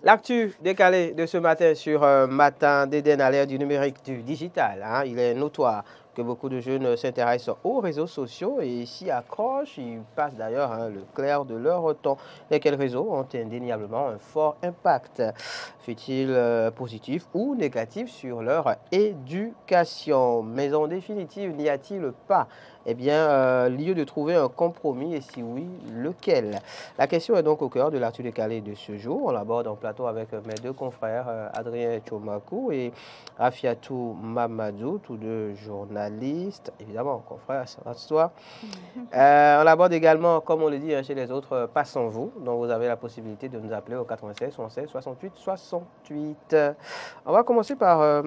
L'actu décalée de ce matin sur Matin d'Éden à l'ère du numérique, du digital. Il est notoire que beaucoup de jeunes s'intéressent aux réseaux sociaux et s'y accrochent. Ils passent d'ailleurs le clair de leur temps. Lesquels réseaux ont indéniablement un fort impact, fut-il positif ou négatif, sur leur éducation. Mais en définitive, n'y a-t-il pas lieu de trouver un compromis et si oui, lequel? La question est donc au cœur de l'actu décalée de ce jour. On l'aborde en plateau avec mes deux confrères, Adrien Tchomakou et Afiatou Mamadou, tous deux journalistes, évidemment, confrères, ça va de soi. On l'aborde également, comme on le dit chez les autres, passons-vous. Donc vous avez la possibilité de nous appeler au 96 76 68 68. On va commencer par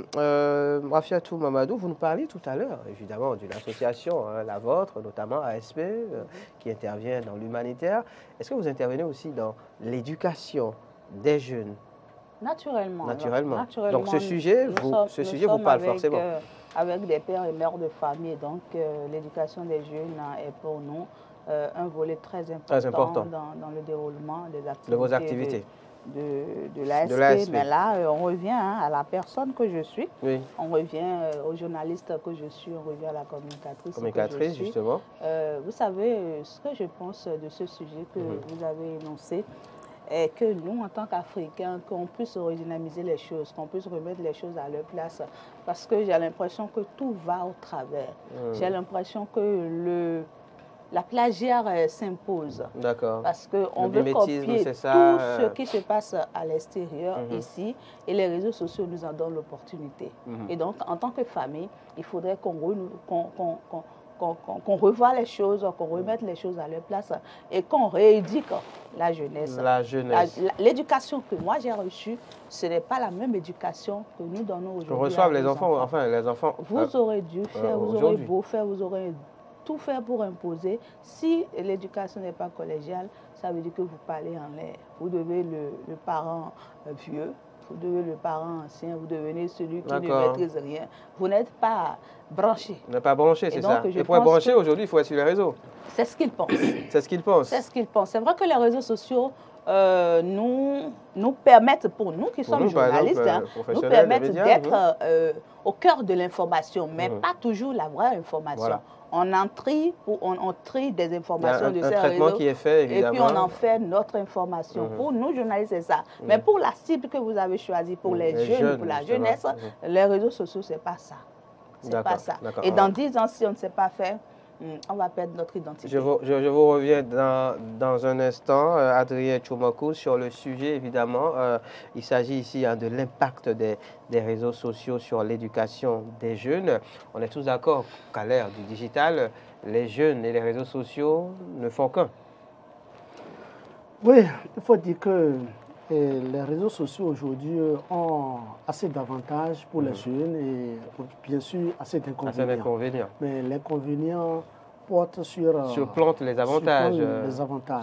Afiatou Mamadou. Vous nous parliez tout à l'heure, évidemment, d'une association, la vôtre, notamment ASP, qui intervient dans l'humanitaire. Est-ce que vous intervenez aussi dans l'éducation des jeunes? Naturellement. Donc ce sujet vous parle forcément. Avec des pères et mères de famille, donc l'éducation des jeunes est pour nous un volet très important dans le déroulement des activités. De vos activités. De l'ASP. Mais là, on revient à la personne que je suis. Oui. On revient au journaliste que je suis, on revient à la communicatrice que je suis. Justement. Vous savez, ce que je pense de ce sujet que vous avez énoncé, est que nous, en tant qu'Africains, qu'on puisse redynamiser les choses, qu'on puisse remettre les choses à leur place. Parce que j'ai l'impression que tout va au travers. J'ai l'impression que la plagiaire s'impose. D'accord. Parce qu'on veut copier tout ce qui se passe à l'extérieur, ici, et les réseaux sociaux nous en donnent l'opportunité. Et donc, en tant que famille, il faudrait qu'on revoie les choses, qu'on remette les choses à leur place et qu'on rééduque la jeunesse. L'éducation que moi j'ai reçue, ce n'est pas la même éducation que nous donnons aujourd'hui. On reçoit les enfants, les enfants. Vous aurez dû faire, vous aurez beau faire, vous aurez tout faire pour imposer. Si l'éducation n'est pas collégiale, ça veut dire que vous parlez en l'air. Vous devez le parent vieux, vous devez le parent ancien, vous devenez celui qui ne maîtrise rien. Vous n'êtes pas branché. Vous n'êtes pas branché, c'est ça. Et pour être branché, aujourd'hui, il faut être sur les réseaux. C'est ce qu'ils pensent. C'est ce qu'ils pensent. C'est ce qu'ils pensent. C'est vrai que les réseaux sociaux nous permettent, pour nous qui sommes journalistes, nous permettent d'être au cœur de l'information, mais pas toujours la vraie information. Voilà. On trie des informations de ces réseaux qui est fait, évidemment. Et puis on en fait notre information. Pour nous, journalistes, c'est ça. Mais pour la cible que vous avez choisie, pour les jeunes, pour la jeunesse, les réseaux sociaux, c'est pas ça. C'est pas ça. Et dans 10 ans, si on ne sait pas faire, on va perdre notre identité. Je vous reviens dans un instant, Adrien Tchomakou, sur le sujet, évidemment. Il s'agit ici de l'impact des réseaux sociaux sur l'éducation des jeunes. On est tous d'accord qu'à l'ère du digital, les jeunes et les réseaux sociaux ne font qu'un. Oui, il faut dire que les réseaux sociaux aujourd'hui ont assez d'avantages pour les jeunes et bien sûr assez d'inconvénients. Mais l'inconvénient porte surplante les avantages.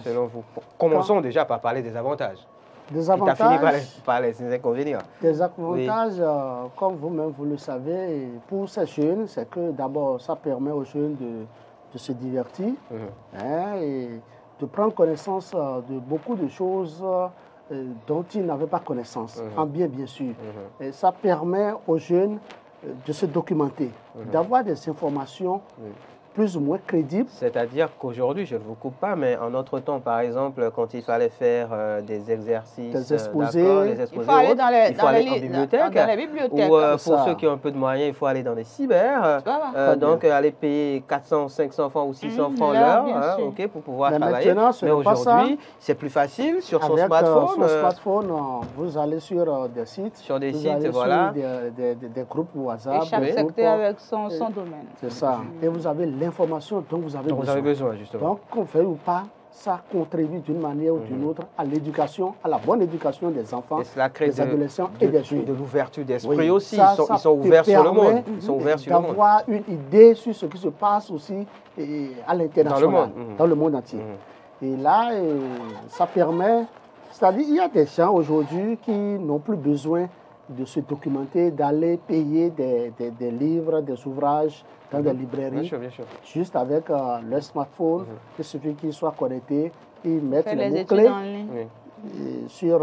Selon vous. Commençons déjà par parler des avantages. Des avantages. Tu as fini par les inconvénients. Des avantages, comme vous-même vous le savez, pour ces jeunes, c'est que d'abord ça permet aux jeunes de se divertir et de prendre connaissance de beaucoup de choses dont ils n'avaient pas connaissance, en bien sûr. Et ça permet aux jeunes de se documenter, d'avoir des informations plus ou moins crédibles. C'est-à-dire qu'aujourd'hui, je ne vous coupe pas, mais en notre temps, par exemple, quand il fallait faire des exercices, des exposés, il faut aller dans les bibliothèques. Ou pour ceux qui ont un peu de moyens, il faut aller dans les cyber. Donc, aller payer 400, 500 francs ou 600 francs l'heure pour pouvoir travailler. Mais aujourd'hui, c'est plus facile sur son smartphone. Sur smartphone, vous allez sur des sites. Sur des sites, voilà. Sur des groupes WhatsApp. Et chaque secteur avec son domaine. C'est ça. Et vous avez l'information dont vous avez besoin. Justement. Donc, qu'on veuille ou pas, ça contribue d'une manière ou d'une autre à l'éducation, à la bonne éducation des enfants, des adolescents et des jeunes. De l'ouverture d'esprit aussi. Ils sont ouverts sur le monde. Ils sont ouverts sur le monde. D'avoir une idée sur ce qui se passe aussi à l'international, dans le monde entier. Et là, ça permet, c'est-à-dire il y a des gens aujourd'hui qui n'ont plus besoin de se documenter, d'aller payer des livres, des ouvrages dans des librairies, bien sûr. Juste avec leur smartphone. Il suffit qu'ils soient connectés, ils mettent les mots-clés sur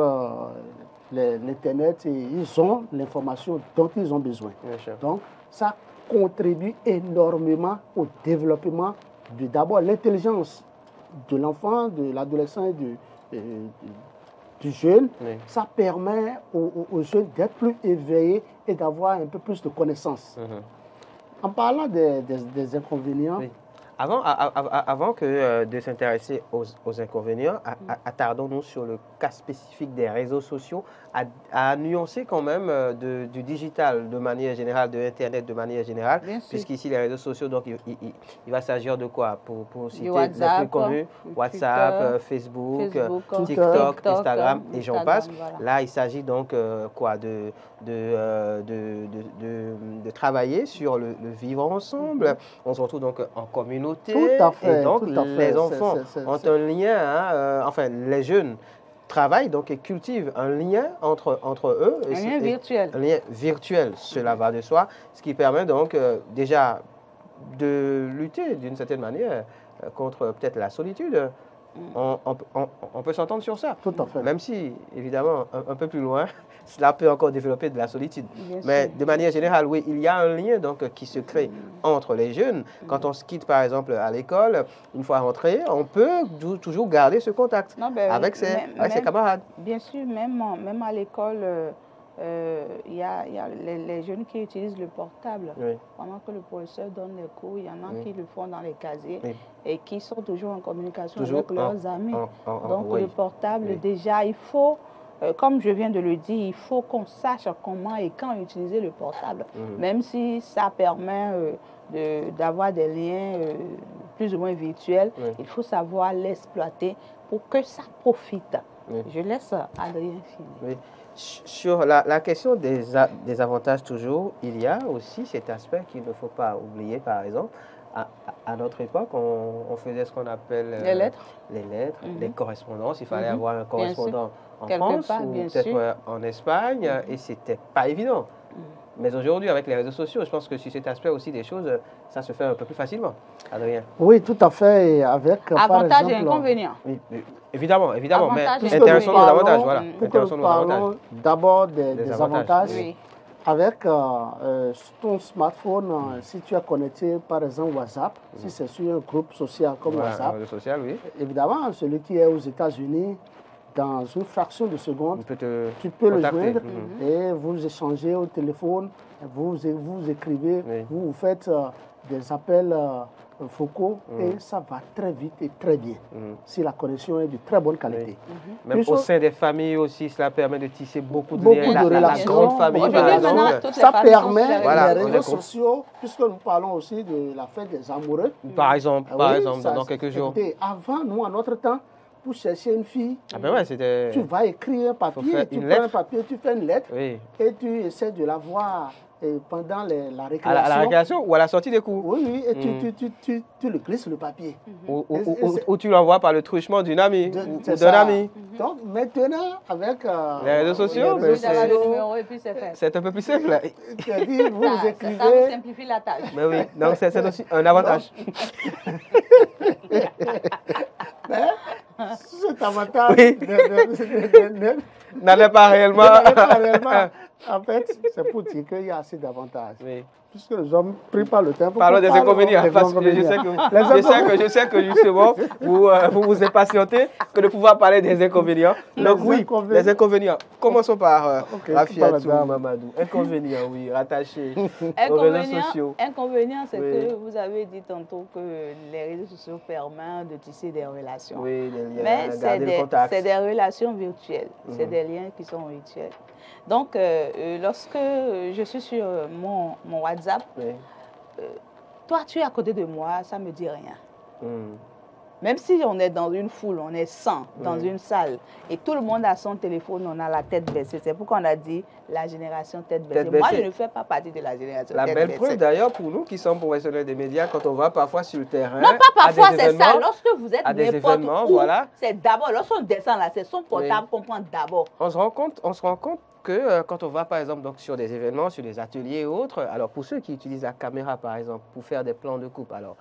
l'Internet et ils ont l'information dont ils ont besoin. Bien sûr. Donc, ça contribue énormément au développement de d'abord l'intelligence de l'enfant, de l'adolescent et du jeune. Oui. Ça permet aux jeunes d'être plus éveillés et d'avoir un peu plus de connaissances. En parlant des inconvénients, Oui. Avant de s'intéresser aux inconvénients, attardons-nous sur le cas spécifique des réseaux sociaux, à nuancer quand même du digital de manière générale, de Internet de manière générale, puisqu'ici les réseaux sociaux, donc il va s'agir de quoi? Pour citer les plus connus, WhatsApp, Facebook, TikTok, Instagram et j'en passe. Voilà. Là, il s'agit donc quoi? De travailler sur le vivre ensemble. On se retrouve donc en communauté. Tout à fait. Et donc, les enfants ont un lien, hein, enfin, les jeunes travaillent donc et cultivent un lien entre eux. Un lien virtuel. Un lien virtuel, cela va de soi, ce qui permet donc déjà de lutter d'une certaine manière contre peut-être la solitude. On peut s'entendre sur ça. Tout à fait. Même si, évidemment, un peu plus loin, cela peut encore développer de la solitude. Bien Mais sûr. de manière générale, oui, il y a un lien donc, qui se crée entre les jeunes. Quand on se quitte, par exemple, à l'école, une fois rentré, on peut toujours garder ce contact avec ses camarades. Bien sûr, même à l'école, il y a les jeunes qui utilisent le portable. Oui. Pendant que le professeur donne les cours, il y en a qui le font dans les casiers et qui sont toujours en communication avec leurs amis. Donc le portable, déjà, il faut, comme je viens de le dire, il faut qu'on sache comment et quand utiliser le portable. Même si ça permet d'avoir des liens plus ou moins virtuels, il faut savoir l'exploiter pour que ça profite. Je laisse Adrien finir. Sur la question des avantages toujours, il y a aussi cet aspect qu'il ne faut pas oublier, par exemple. À notre époque, on faisait ce qu'on appelle les lettres, les correspondances. Il fallait avoir un correspondant en France ou peut-être en Espagne et c'était pas évident. Mais aujourd'hui, avec les réseaux sociaux, je pense que sur cet aspect aussi des choses, ça se fait un peu plus facilement. Adrien? Oui, tout à fait. Et avec, avantages et inconvénients. Oui, évidements, mais Avantages intéressons nos avantages. Voilà. Intéressons nos avantages. D'abord des avantages. Oui. Avec ton smartphone, si tu as connecté par exemple WhatsApp, si c'est sur un groupe social comme WhatsApp, social, oui. Évidemment, celui qui est aux États-Unis, dans une fraction de seconde, tu peux le joindre et vous échangez au téléphone, vous écrivez, vous faites des appels focaux et ça va très vite et très bien si la connexion est de très bonne qualité. Même au sein des familles aussi, cela permet de tisser beaucoup de liens. La grande famille, par exemple. Ça permet, les réseaux sociaux, puisque nous parlons aussi de la fête des amoureux. Par exemple, dans quelques jours. Avant, nous, à notre temps, pour chercher une fille, tu vas écrire un papier, tu prends un papier, tu fais une lettre et tu essaies de la voir pendant la récréation. À la récréation ou à la sortie des cours? Oui, et tu le glisses le papier. Ou tu l'envoies par le truchement d'une amie ou d'un ami. Donc maintenant, avec les réseaux sociaux, c'est un peu plus simple. Ça vous simplifie la tâche. Mais oui, donc c'est aussi un avantage. Cet avantage n'allait pas réellement. En fait, c'est pour dire qu'il y a assez d'avantages. Puisque nous sommes pris par le temps. Parlons des inconvénients. Parce que je sais que justement, vous vous impatientez que de pouvoir parler des inconvénients. Donc oui, les inconvénients. Commençons par Rafiatou Mamadou. Inconvénients, oui, rattachés aux réseaux sociaux. Inconvénients, c'est que vous avez dit tantôt que les réseaux sociaux permettent de tisser des relations. Oui, des liens, mais c'est des relations virtuelles. C'est des liens qui sont virtuels. Donc, lorsque je suis sur mon WhatsApp, toi, tu es à côté de moi, ça ne me dit rien. Même si on est dans une foule, on est 100 dans une salle, et tout le monde a son téléphone, on a la tête baissée. C'est pourquoi on a dit la génération tête baissée. Moi, je ne fais pas partie de la génération tête baissée. La belle preuve, d'ailleurs, pour nous qui sommes professionnels des médias, quand on va parfois sur le terrain. Non, pas parfois, c'est ça. Lorsque vous êtes n'importe où, voilà. c'est d'abord, lorsqu'on descend là, c'est son portable qu'on prend d'abord. On se rend compte que quand on va par exemple donc, sur des événements, sur des ateliers et autres, alors pour ceux qui utilisent la caméra par exemple pour faire des plans de coupe, alors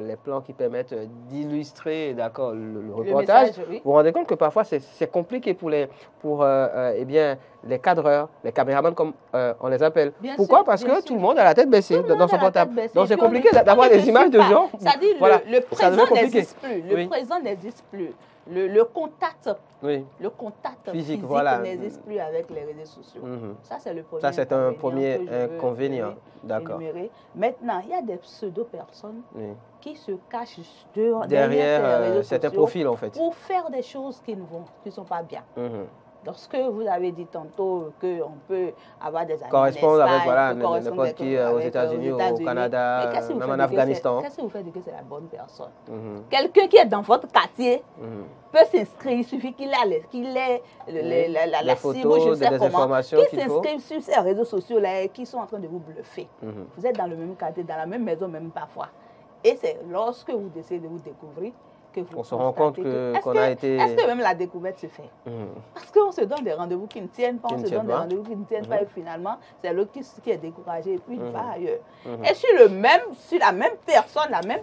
les plans qui permettent d'illustrer d'accord le reportage, message, oui. vous vous rendez compte que parfois c'est compliqué pour eh bien, les cadreurs, les caméramans comme on les appelle. Bien Pourquoi? sûr, Parce bien que sûr. tout le monde a la tête baissée Tout le dans monde son a la tête portable. baissée. Donc c'est Puis on compliqué ne sait d'avoir pas des que images de c'est gens. pas. C'est-à-dire Voilà, le ça devient présent compliqué. n'existe plus. Le Oui. présent n'existe plus. Le contact, Oui. le contact Physique, physique voilà. n'existe plus avec les réseaux sociaux. Mhm. Ça, c'est le premier Ça, c'est un inconvénient premier que je veux inconvénient. D'accord. énumérer. Maintenant, il y a des pseudo-personnes Oui. qui se cachent derrière Derrière ces réseaux certains sociaux profils en fait. pour faire des choses qui ne sont pas bien. Mhm. Lorsque vous avez dit tantôt qu'on peut avoir des amis Correspondre en avec Espagne, voilà, on peut correspondre n'importe qui avec, aux États-Unis, au Canada, mais qu'est-ce que vous même faites en de que Afghanistan. Qu'est-ce que vous faites de que c'est la bonne personne? Mhm. Quelqu'un qui est dans votre quartier Mhm. peut s'inscrire, il suffit qu'il ait la photos, cible, je ne sais des comment, informations qui qu'il faut. s'inscrivent sur ces réseaux sociaux-là et qui sont en train de vous bluffer. Mhm. Vous êtes dans le même quartier, dans la même maison, même parfois. Et c'est lorsque vous décidez de vous découvrir que vous On se rend compte constatez qu'on a été... Est-ce que même la découverte se fait? Mhm. Parce qu'on se donne des rendez-vous qui ne tiennent pas, Qui on ne se tiennent donne des pas. rendez-vous qui ne tiennent pas et finalement, c'est l'autre qui est découragé et puis il va ailleurs. Mhm. Et sur la même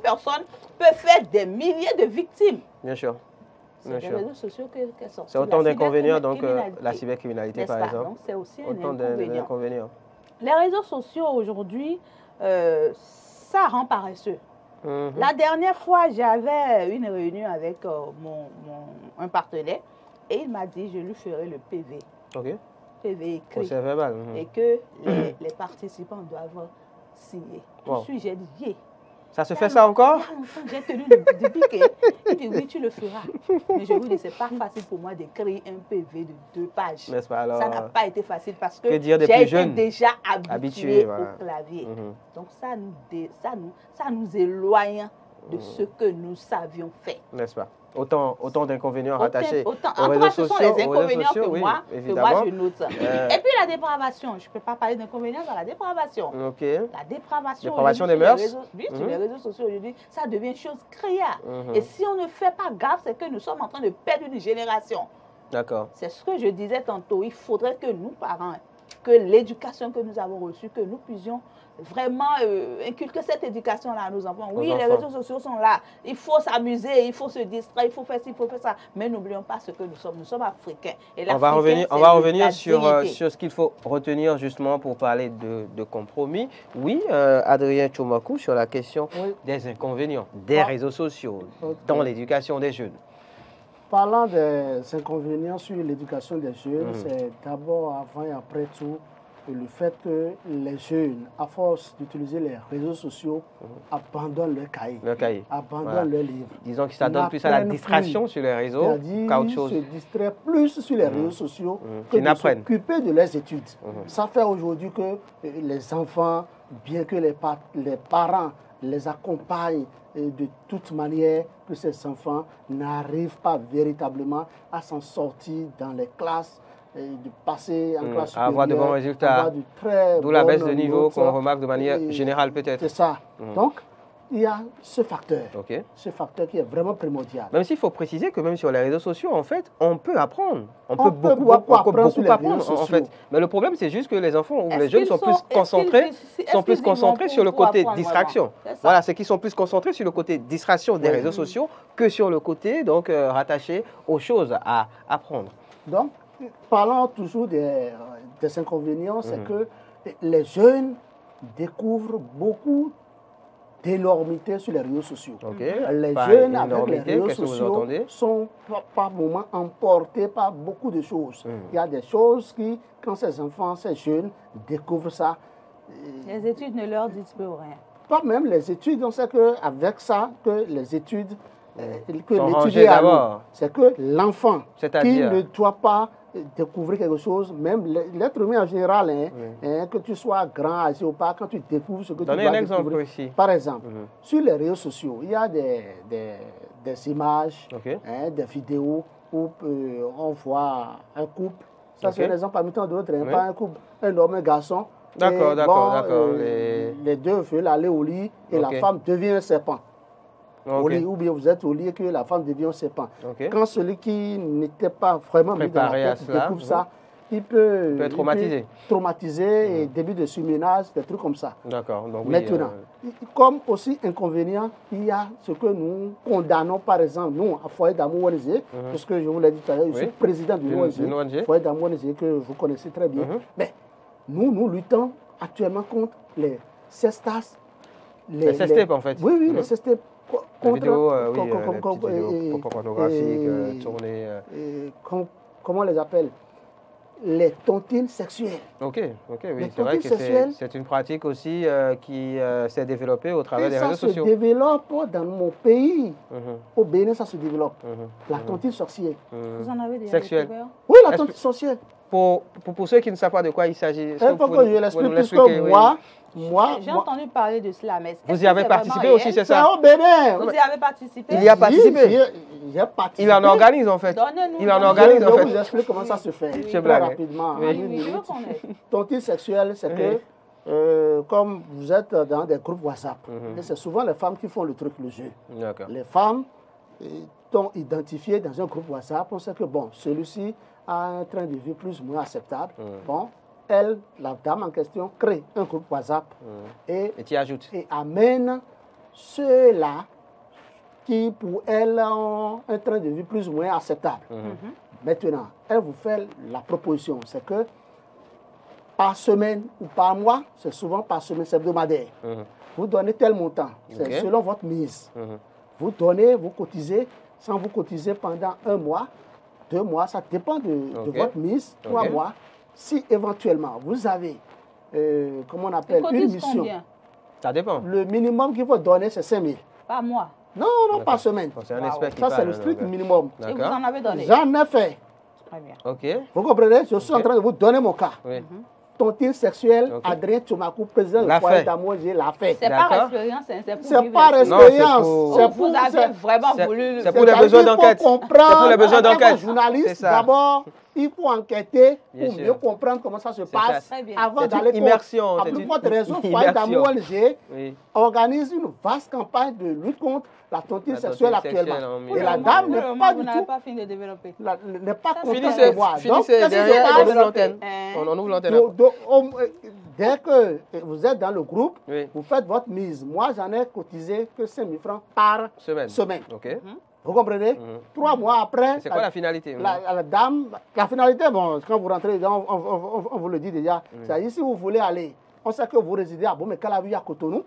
personne peut faire des milliers de victimes. Bien sûr. C'est Bien les sûr. réseaux sociaux qu'elles sont. C'est autant La d'inconvénients, donc cybercriminalité, la cybercriminalité n'est-ce par pas? exemple. Donc c'est aussi un Autant inconvénient. d'inconvénients. Les réseaux sociaux aujourd'hui, ça rend paresseux. Mhm. La dernière fois, j'avais une réunion avec un partenaire et il m'a dit je lui ferai le PV. Ok. PV écrit. Procès verbal. Mhm. Et que les participants doivent signer. Wow. J'ai dit, yeah. Ça se fait ça encore? Il y a longtemps, j'ai tenu le piquet. Il dit, oui, tu le feras. Mais je vous dis, c'est pas facile pour moi d'écrire un PV de 2 pages. N'est-ce pas alors? Ça n'a pas été facile parce que Que dire des j'ai plus été jeunes? déjà habituée Voilà. au clavier. Mhm. Donc ça nous éloigne de ce que nous savions faire. N'est-ce pas? Autant d'inconvénients rattachés En aux tout cas, réseaux ce sont sociaux. les aux réseaux inconvénients sociaux, que, oui, moi, évidemment. je note. Et puis la dépravation. Je ne peux pas parler d'inconvénients dans la dépravation. Ok. La dépravation Des aujourd'hui mœurs. sur les réseaux sociaux aujourd'hui, ça devient chose créable. Mhm. Et si on ne fait pas gaffe, c'est que nous sommes en train de perdre une génération. D'accord. C'est ce que je disais tantôt. Il faudrait que nous, parents, que l'éducation que nous avons reçue, que nous puissions vraiment inculquer cette éducation-là à nos enfants. Oui, les réseaux sociaux sont là. Il faut s'amuser, il faut se distraire, il faut faire ci, il faut faire ça. Mais n'oublions pas ce que nous sommes. Nous sommes africains. Et On va revenir sur ce qu'il faut retenir justement pour parler de compromis. Oui, Adrien Tchomakou, sur la question des inconvénients des réseaux sociaux dans l'éducation des jeunes. Parlant des inconvénients sur l'éducation des jeunes, c'est d'abord, avant et après tout, le fait que les jeunes, à force d'utiliser les réseaux sociaux, abandonnent leur cahier, abandonnent leur livre. Disons que ça donne plus à la distraction sur les réseaux qu'à autre chose. Ils se distraient plus sur les réseaux sociaux que de s'occuper de leurs études. Ça fait aujourd'hui que les enfants, bien que les parents les accompagnent de toute manière, que ces enfants n'arrivent pas véritablement à s'en sortir dans les classes, de passer en classe supérieure, avoir de bons résultats, d'où la baisse de niveau qu'on remarque de manière générale peut-être. C'est ça. Donc, il y a ce facteur, Okay. Ce facteur qui est vraiment primordial. Même s'il faut préciser que même sur les réseaux sociaux, en fait, on peut apprendre. On peut beaucoup apprendre sur les réseaux sociaux. en fait. Mais le problème, c'est juste que les enfants ou les jeunes sont plus concentrés sur le côté distraction. Voilà, c'est qu'ils sont plus concentrés sur le côté distraction des réseaux sociaux que sur le côté donc rattaché aux choses à apprendre. Donc, parlant toujours des inconvénients, c'est que les jeunes découvrent beaucoup d'énormités sur les réseaux sociaux. Les jeunes avec les réseaux sociaux sont par moments emportés par beaucoup de choses. Il y a des choses qui, quand ces enfants, ces jeunes découvrent ça... Les études ne leur disent plus rien. Pas même les études, on sait qu'avec ça, que les études... que l'étudier d'abord. C'est que l'enfant qui ne doit pas découvrir quelque chose, même l'être humain en général, que tu sois grand, âgé ou pas, quand tu découvres ce que tu dois découvrir. Donnez un exemple ici. Par exemple, sur les réseaux sociaux, il y a des images, des vidéos où on voit un couple. Ça, c'est un exemple parmi tant d'autres. Pas un couple, un homme, un garçon. D'accord. Les deux veulent aller au lit et la femme devient un serpent. Au lit, ou bien vous êtes au lit et que la femme devient un serpent. Quand celui qui n'était pas vraiment mis dans la tête découvre ça, il peut être traumatisé. Traumatisé et début de surménage, des trucs comme ça. D'accord. Donc, oui, Maintenant, comme aussi inconvénient, il y a ce que nous condamnons, par exemple, nous, à Foyer d'Amour ONG, puisque je vous l'ai dit tout à l'heure, je suis président d'une ONG, Foyer d'Amour ONG, que vous connaissez très bien. Mais nous luttons actuellement contre les cestas. Les cestas, en fait. Oui, les cestas. Les vidéos, pornographiques, tournées. Comment on les appelle? Les tontines sexuelles. Ok, oui, c'est vrai que c'est une pratique aussi qui s'est développée au travers des réseaux sociaux. Ça se développe dans mon pays. Au Bénin, ça se développe. La tontine sorcière. Vous en avez déjà sexuelle. Oui, la tontine sorcière. Pour ceux qui ne savent pas de quoi il s'agit, il faut que je l'explique, puisque moi, j'ai entendu parler de cela, mais vous y avez participé aussi, c'est ça? C'est au Bénin. Vous y avez participé? Il y a participé. J'ai participé. Il en organise en fait. Il en organise en fait. Je vous explique comment ça se fait. Très rapidement. Oui, je veux connaître. Tontine sexuelle, c'est que comme vous êtes dans des groupes WhatsApp, et c'est souvent les femmes qui font le truc, le jeu. Les femmes sont identifiées dans un groupe WhatsApp. On sait que bon, celui-ci a un train de vie plus ou moins acceptable. Bon, elle, la dame en question, crée un groupe WhatsApp et amène ceux-là qui, pour elle, ont un train de vie plus ou moins acceptable. Maintenant, elle vous fait la proposition, c'est que par semaine ou par mois, c'est souvent par semaine, c'est hebdomadaire, vous donnez tel montant, c'est selon votre mise. Vous donnez, vous cotisez, sans vous cotiser pendant 1 mois, 2 mois, ça dépend de votre mise, 3 mois. Si éventuellement vous avez, comment on appelle, une mission, combien? Ça dépend. Le minimum qu'il faut donner, c'est 5 000. Par mois? Non, par semaine. C'est un expert qui ça, c'est le strict minimum. Et vous en avez donné? J'en ai fait. Très bien. Ok. Vous comprenez? Je suis en train de vous donner mon cas. Oui. Tontine sexuelle, Adrien Tchomakou, président du Foyer d'Amour, j'ai l'a fait. C'est par expérience, c'est pour c'est par expérience. Vous avez vraiment voulu... C'est pour les besoins d'enquête. C'est pour les besoins d'enquête. Journaliste, d'abord, il faut enquêter pour mieux comprendre comment ça se passe avant d'aller immersion. À plus forte raison, Foyer d'Amour ONG organise une vaste campagne de lutte contre la tontine sexuelle actuellement. Et la dame n'est pas du tout... Vous n'avez pas fini de développer. N'est pas contente de voir. Finissez derrière, on ouvre l'antenne. On ouvre l'antenne. Dès que vous êtes dans le groupe, vous faites votre mise. Moi, j'en ai cotisé que 5 000 francs par semaine. Vous comprenez? 3 mois après... C'est quoi la finalité? La dame... La finalité, bon, quand vous rentrez dedans, on vous le dit déjà. C'est ici où vous voulez aller. On sait que vous résidez à Bomé-Calavi, à Cotonou,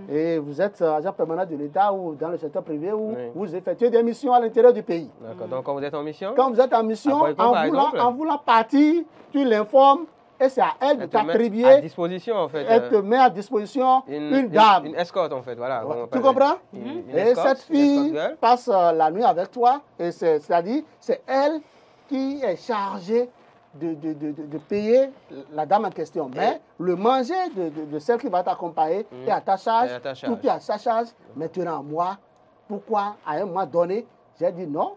et vous êtes agent permanent de l'État ou dans le secteur privé où vous effectuez des missions à l'intérieur du pays. D'accord. Donc, quand vous êtes en mission? Quand vous êtes en mission, en voulant partir, tu l'informes et c'est à elle de t'attribuer. À disposition, en fait. Elle te met à disposition une dame. Une escorte, en fait, voilà. Tu comprends? Et cette fille passe la nuit avec toi, et c'est-à-dire, c'est elle qui est chargée de payer la dame en question. Mais le manger de celle qui va t'accompagner est à ta charge, tout est à sa charge. Maintenant, moi, pourquoi à un moment donné, j'ai dit non,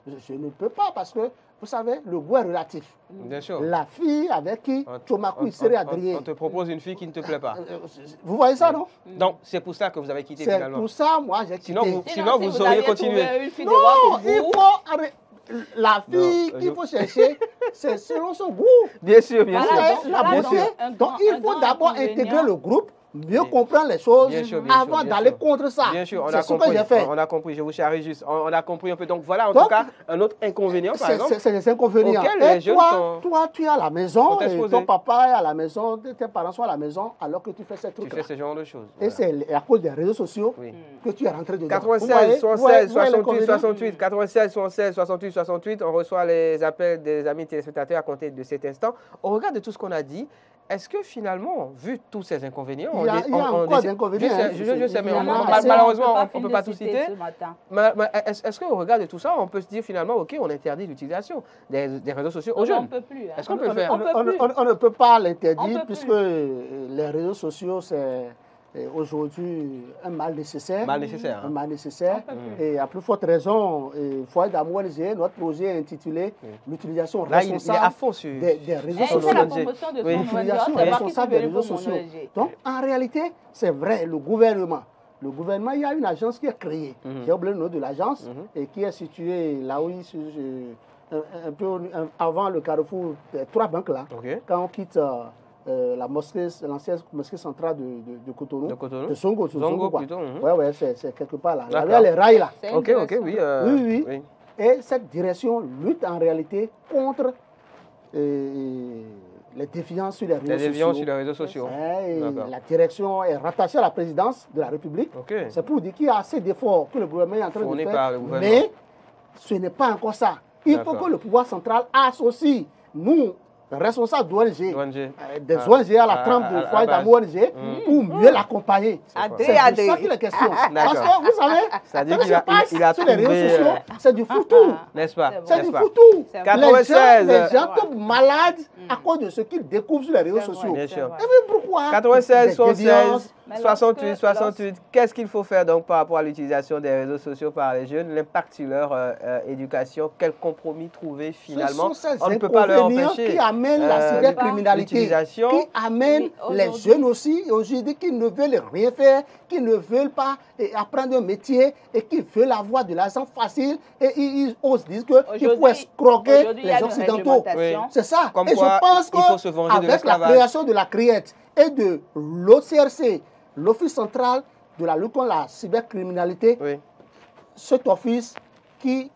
je ne peux pas parce que, vous savez, le goût est relatif. Bien sûr. La fille avec qui Tchomakou serait Adrien. On te propose une fille qui ne te plaît pas. Vous voyez ça, non? Donc, c'est pour ça que vous avez quitté finalement. C'est pour ça, moi, j'ai quitté. Sinon vous auriez continué. Non, il faut arrêter. La fille qu'il faut chercher, c'est selon son goût. Bien sûr, bien sûr. Donc, il faut d'abord intégrer le groupe, mieux comprendre les choses avant d'aller contre ça. Bien sûr, c'est ce que j'ai fait. On a compris, je vous charrie juste. On a compris un peu. Donc, voilà, en tout cas, un autre inconvénient, par exemple. C'est des inconvénients. Et toi, tu es à la maison, et ton papa est à la maison, tes parents sont à la maison, alors que tu fais ces trucs-là. Tu fais ce genre de choses. Et c'est à cause des réseaux sociaux que tu es rentré dedans. 96, 76, 68, 68, 96, 76, 68, 68. On reçoit les appels des amis téléspectateurs à compter de cet instant. Au regard de tout ce qu'on a dit, est-ce que finalement, vu tous ces inconvénients, il y a encore des inconvénients. Je sais, mais malheureusement, on ne peut pas tout citer. Est-ce qu'au regard de tout ça, on peut se dire finalement, OK, on interdit l'utilisation des réseaux sociaux aux jeunes? On ne peut plus. Est-ce qu'on peut le faire? On ne peut pas l'interdire puisque les réseaux sociaux, c'est aujourd'hui un mal nécessaire. Un mal nécessaire. Et à plus forte raison, Foyer d'Amour ONG, notre projet est intitulé l'utilisation responsable des réseaux sociaux. L'utilisation responsable des réseaux sociaux. Donc, en réalité, c'est vrai, le gouvernement, il y a une agence qui est créée. J'ai oublié le nom de l'agence et qui est située là où un peu avant le carrefour des 3 banques là, quand on quitte la mosquée, l'ancienne mosquée centrale de Cotonou, de Songo plutôt. Ouais, c'est quelque part là. Il y avait les rails là. Ok, oui. Oui. Et cette direction lutte en réalité contre les défiances sur les réseaux sociaux. Et la direction est rattachée à la présidence de la République. C'est pour dire qu'il y a assez d'efforts que le gouvernement est en train de faire. Mais ce n'est pas encore ça. Il faut que le pouvoir central associe nous, responsables d'ONG, des ONG à la trempe de foyer d'amour ONG, pour mieux l'accompagner. C'est de ça qu'il est question. Parce que vous savez, ça dit qu'il a sur les réseaux sociaux, c'est du foutou. N'est-ce pas? C'est du foutou. 96. Les gens tombent malades à cause de ce qu'ils découvrent sur les réseaux sociaux. Bien sûr. Et puis pourquoi? 96, 76, 68. Qu'est-ce qu'il faut faire donc par rapport à l'utilisation des réseaux sociaux par les jeunes, l'impact sur leur éducation, quel compromis trouver finalement? On ne peut pas leur empêcher. Qui amènent la cybercriminalité, qui amènent les jeunes aussi, aujourd'hui, qui ne veulent rien faire, qui ne veulent pas apprendre un métier et qui veulent avoir de l'argent facile et ils osent dire qu'il faut escroquer les Occidentaux. C'est ça. Comme et je pense qu'avec la création de la CRIET et de l'OCRC, l'Office central de la lutte contre la cybercriminalité, cet office qui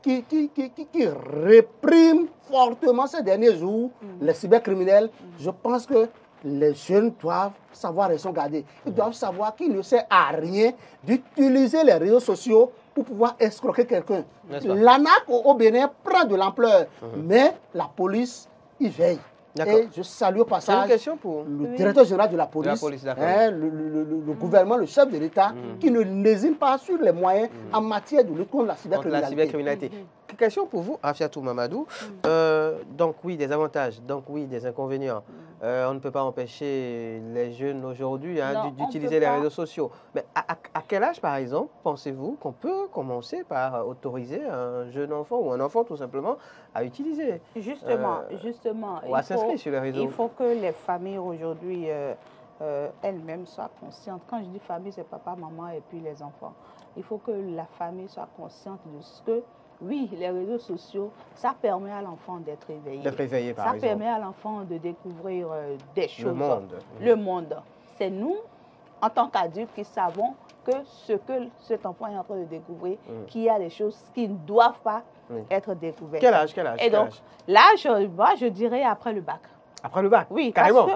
réprime fortement ces derniers jours les cybercriminels, je pense que les jeunes doivent savoir raison garder. Ils doivent savoir qu'il ne sert à rien d'utiliser les réseaux sociaux pour pouvoir escroquer quelqu'un. L'ANAC au Bénin prend de l'ampleur, mais la police y veille. Et je salue au passage le directeur général de la police, le gouvernement, le chef de l'État, qui n'hésite pas sur les moyens en matière de lutte contre la cybercriminalité. Question pour vous, Afiatou Mamadou. Donc oui, des avantages, donc oui, des inconvénients. On ne peut pas empêcher les jeunes aujourd'hui d'utiliser les réseaux sociaux. Mais à quel âge, par exemple, pensez-vous qu'on peut commencer par autoriser un jeune enfant ou un enfant tout simplement à utiliser Justement. Ou à s'inscrire sur les réseaux? Il faut que les familles aujourd'hui elles-mêmes soient conscientes. Quand je dis famille, c'est papa, maman et puis les enfants. Il faut que la famille soit consciente de ce que oui, les réseaux sociaux, ça permet à l'enfant d'être éveillé. D'être éveillé, par exemple. Ça permet à l'enfant de découvrir des choses. Le monde. Le monde. C'est nous, en tant qu'adultes, qui savons que ce que cet enfant est en train de découvrir, qu'il y a des choses qui ne doivent pas être découvertes. Quel âge? Et donc, l'âge, moi, je dirais après le bac. Après le bac? Oui, carrément.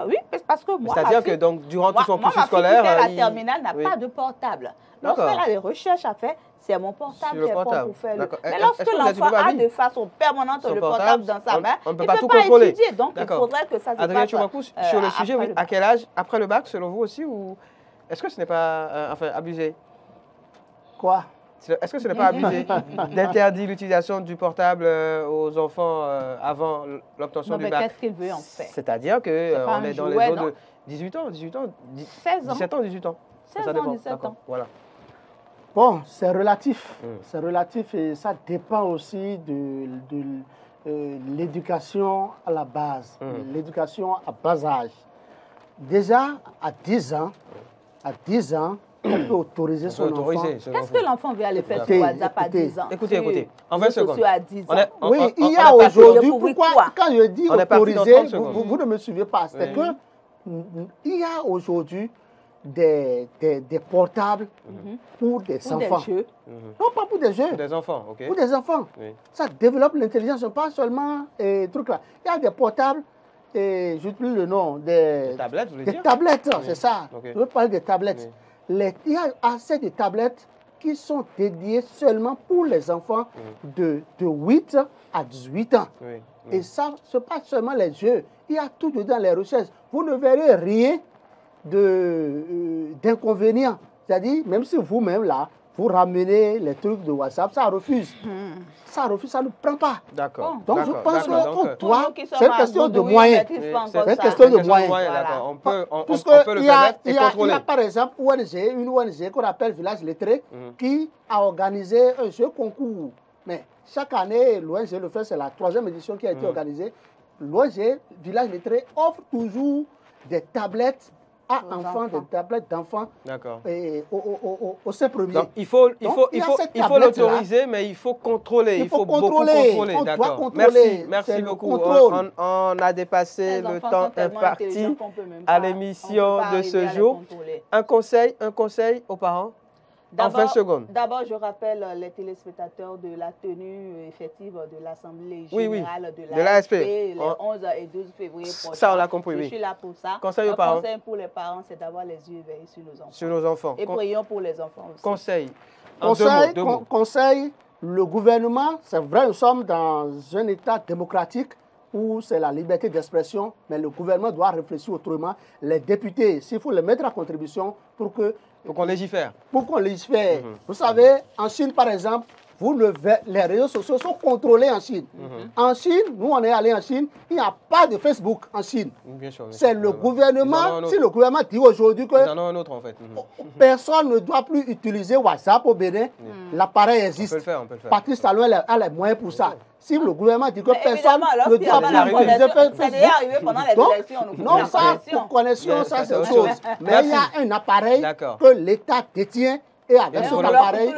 Parce que moi, c'est-à-dire que donc, durant tout son cursus scolaire, la terminale n'a pas de portable. Lorsqu'elle a des recherches à faire, c'est mon portable qui est bon pour faire le... Mais lorsque l'enfant a de façon permanente le portable dans sa main, il ne peut pas tout contrôler. Étudier. Donc, il faudrait que ça se Adrien passe sur le sujet, oui. À quel âge? Après le bac, selon vous aussi? Ou est-ce que ce n'est pas abusé? Quoi? Est-ce que ce n'est pas abusé d'interdire l'utilisation du portable aux enfants avant l'obtention du bac? Qu'est-ce qu'il veut en faire? C'est-à-dire qu'on est dans les zones de 18 ans, 17 ans. 16 ans, 17 ans. Voilà. Bon, c'est relatif. C'est relatif et ça dépend aussi de l'éducation à la base, l'éducation à bas âge. Déjà, à 10 ans, on peut autoriser son enfant. Qu'est-ce que l'enfant veut aller faire sur WhatsApp à 10 ans? Écoutez, en 20 secondes. À 10 ans. Oui, il y a aujourd'hui, pourquoi quand je dis autoriser, vous ne me suivez pas, c'est que il y a aujourd'hui des portables pour des enfants. Des jeux. Non, pas pour des jeux. Pour des enfants, ok. Pour des enfants. Oui. Ça développe l'intelligence, pas seulement trucs là. Il y a des portables, et je n'oublie le nom, des tablettes, vous voulez dire? Des tablettes, c'est ça. Okay. Je veux parler des tablettes. Il y a assez de tablettes qui sont dédiées seulement pour les enfants de 8 à 18 ans. Et ça, ce n'est pas seulement les jeux. Il y a tout dedans, les recherches. Vous ne verrez rien d'inconvénient. C'est-à-dire, même si vous-même, là, vous ramenez les trucs de WhatsApp, ça refuse. Ça refuse, ça ne prend pas. D'accord. Donc, je pense que toi, c'est une question de moyens. C'est une question de moyens. On peut le permettre et contrôler. Il y a, par exemple, une ONG qu'on appelle Village Lettré, qui a organisé un jeu concours. Mais chaque année, l'ONG le fait, c'est la 3e édition qui a été organisée. L'ONG Village Lettré offre toujours des tablettes à enfants, des tablettes d'enfants au sein premier. Donc, il faut l'autoriser, mais il faut contrôler. Il faut beaucoup contrôler. D'accord. Merci beaucoup. On a dépassé le temps imparti à l'émission de ce jour. Un conseil aux parents en 20 secondes. D'abord, je rappelle les téléspectateurs de la tenue effective de l'Assemblée générale de l'ASP les 11 et 12 février prochains. Ça, on l'a compris, Je suis là pour ça. Conseil aux parents. Conseil pour les parents, c'est d'avoir les yeux éveillés sur nos enfants. Sur nos enfants. Et prions pour les enfants aussi. Conseil. Conseil, le gouvernement, c'est vrai, nous sommes dans un État démocratique où c'est la liberté d'expression, mais le gouvernement doit réfléchir autrement. Les députés, s'il faut les mettre à contribution pour qu'on légifère. Pour qu'on légifère. Vous savez, en Chine, par exemple, les réseaux sociaux sont contrôlés en Chine. En Chine, nous, on est allé en Chine, il n'y a pas de Facebook en Chine. C'est le gouvernement, si le gouvernement dit aujourd'hui que personne ne doit plus utiliser WhatsApp au Bénin, l'appareil existe. On peut le faire. Patrice Talon a les moyens pour ça. Si le gouvernement dit que personne ne doit plus utiliser Facebook, c'est déjà arrivé pendant les élections. Non, ça, pour connexion, ça c'est autre chose. Mais il y a un appareil que l'État détient. Et avec son appareil,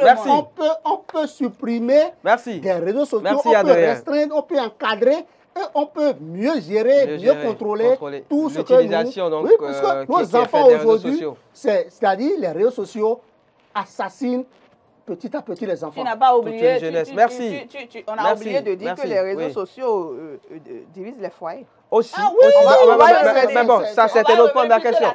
on peut supprimer des réseaux sociaux, on peut restreindre, on peut encadrer, et on peut mieux gérer, mieux contrôler tout ce que nous... Oui, parce que nos enfants aujourd'hui, c'est-à-dire les réseaux sociaux assassinent petit à petit les enfants. Tu n'as pas oublié, Merci. On a oublié de dire que les réseaux sociaux divisent les foyers. Aussi, mais bon, ça c'était notre point de la question.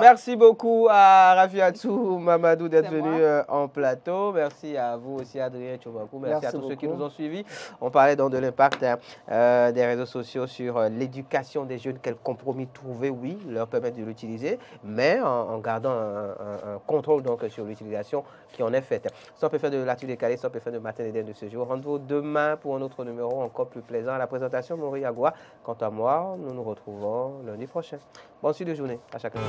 Merci beaucoup à Rafiatou Mamadou d'être venu en plateau. Merci à vous aussi, Adrien Tchobakou. Merci à tous ceux qui nous ont suivis. On parlait donc de l'impact des réseaux sociaux sur l'éducation des jeunes. Quel compromis trouver, oui, leur permettre de l'utiliser, mais en gardant un contrôle donc sur l'utilisation qui en est faite. Ça peut faire de l'actu décalé, ça peut faire de matin et de ce jour. Rendez-vous demain pour un autre numéro encore plus plaisant. À la présentation, Maurice Agua. Quant à moi, nous nous retrouvons lundi prochain. Bonne suite de journée à chacun.